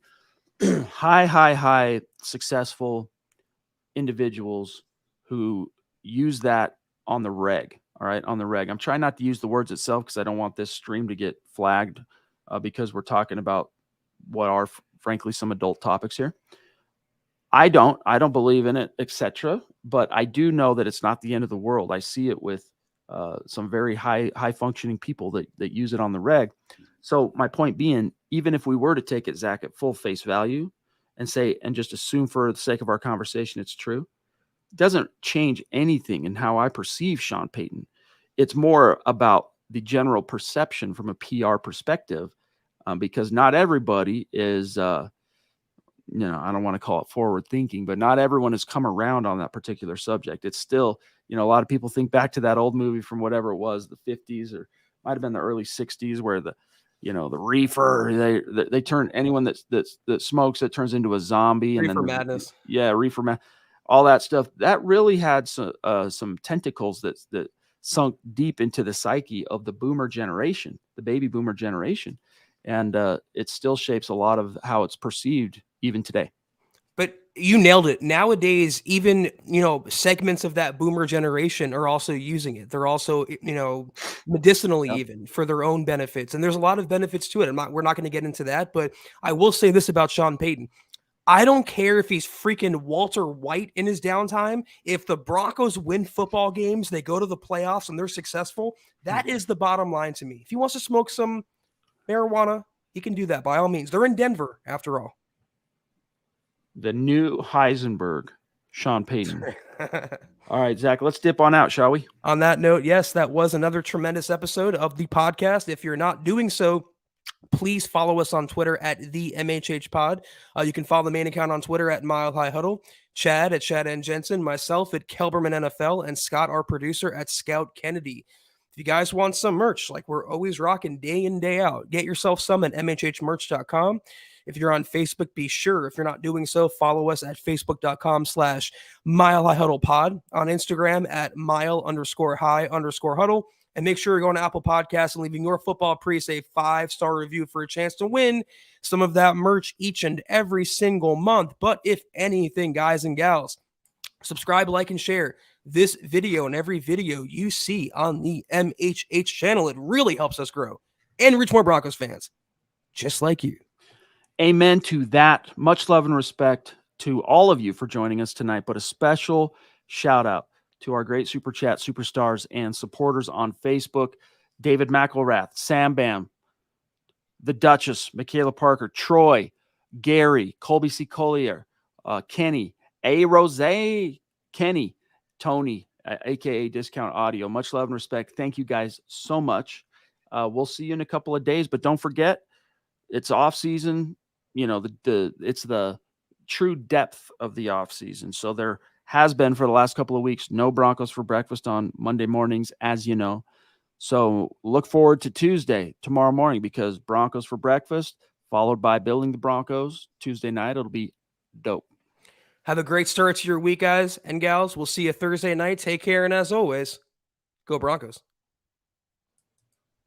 Speaker 1: high successful individuals who use that on the reg. All right, on the reg. I'm trying not to use the words itself because I don't want this stream to get flagged because we're talking about what are frankly some adult topics here. I don't believe in it, etc. But I do know that it's not the end of the world. I see it with some very high functioning people that use it on the reg. So my point being, even if we were to take it, Zach, at full face value and just assume for the sake of our conversation it's true, it doesn't change anything in how I perceive Sean Payton. It's more about the general perception from a PR perspective, because not everybody is, I don't want to call it forward thinking, but not everyone has come around on that particular subject. It's still, a lot of people think back to that old movie from whatever it was, the 50s or might have been the early 60s, where the reefer, they turn anyone that smokes, it turns into a zombie.
Speaker 2: Reefer
Speaker 1: and then
Speaker 2: madness.
Speaker 1: Yeah, reefer madness. All that stuff that really had some tentacles that sunk deep into the psyche of the boomer generation, the baby boomer generation. And it still shapes a lot of how it's perceived even today.
Speaker 2: But you nailed it. Nowadays, even, segments of that boomer generation are also using it. They're also, medicinally even for their own benefits. And there's a lot of benefits to it. We're not going to get into that, but I will say this about Sean Payton. I don't care if he's freaking Walter White in his downtime. If the Broncos win football games, they go to the playoffs and they're successful, that is the bottom line to me. If he wants to smoke some marijuana, he can do that by all means. They're in Denver after all.
Speaker 1: The new Heisenberg, Sean Payton. All right, Zach, let's dip on out, shall we?
Speaker 2: On that note, yes, that was another tremendous episode of the podcast. If you're not doing so, please follow us on Twitter at the MHH Pod. You can follow the main account on Twitter at Mile High Huddle, Chad at Chad and Jensen, myself at Kelberman NFL, and Scott, our producer, at Scout Kennedy. If you guys want some merch, like we're always rocking day in, day out, get yourself some at mhhmerch.com. If you're on Facebook, be sure, if you're not doing so, follow us at facebook.com/milehighhuddlepod, on Instagram at mile_high_huddle. And make sure you're going to Apple Podcasts and leaving your football priest a 5-star review for a chance to win some of that merch each and every single month. But if anything, guys and gals, subscribe, like, and share this video and every video you see on the MHH channel. It really helps us grow and reach more Broncos fans just like you.
Speaker 1: Amen to that. Much love and respect to all of you for joining us tonight, but a special shout out to our great Super Chat superstars and supporters on Facebook: David McElrath, Sam Bam, the Duchess, Michaela Parker, Troy, Gary, Colby C. Collier, Kenny, A. Rose, Kenny, Tony, aka Discount Audio. Much love and respect. Thank you guys so much. We'll see you in a couple of days, but don't forget, it's off season. You know, it's the true depth of the off season. So there has been, for the last couple of weeks, no Broncos for breakfast on Monday mornings, as you know. So look forward to Tuesday, tomorrow morning, because Broncos for breakfast, followed by Building the Broncos Tuesday night. It'll be dope.
Speaker 2: Have a great start to your week, guys and gals. We'll see you Thursday night. Take care, and as always, go Broncos.